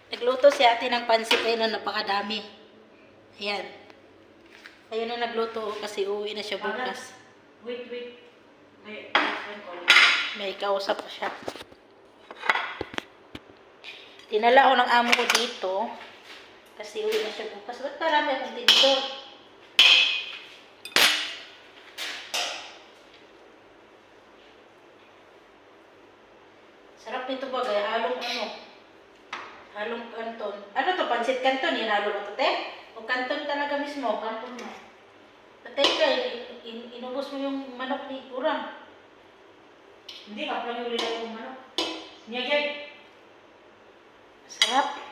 Nagluto si ate ng pansit. Ayun na, napakadami. Ayan. Ayun na nagluto kasi uwi na siya bukas. Wait. May kausap pa siya. Dinala ko ng amo ko dito. Kasi uwi na siya bukas. Ba't marami akong tinidor? Sarap nito bagay. Halong kanton. Ano to? Pansit kanton? Hinalo mo to, te? O kanton talaga mismo? Kanton na. Patay ka. Inubos mo yung manok ni Kurang. Hindi, kapag yung ulit ako manok. Niya, Sarap.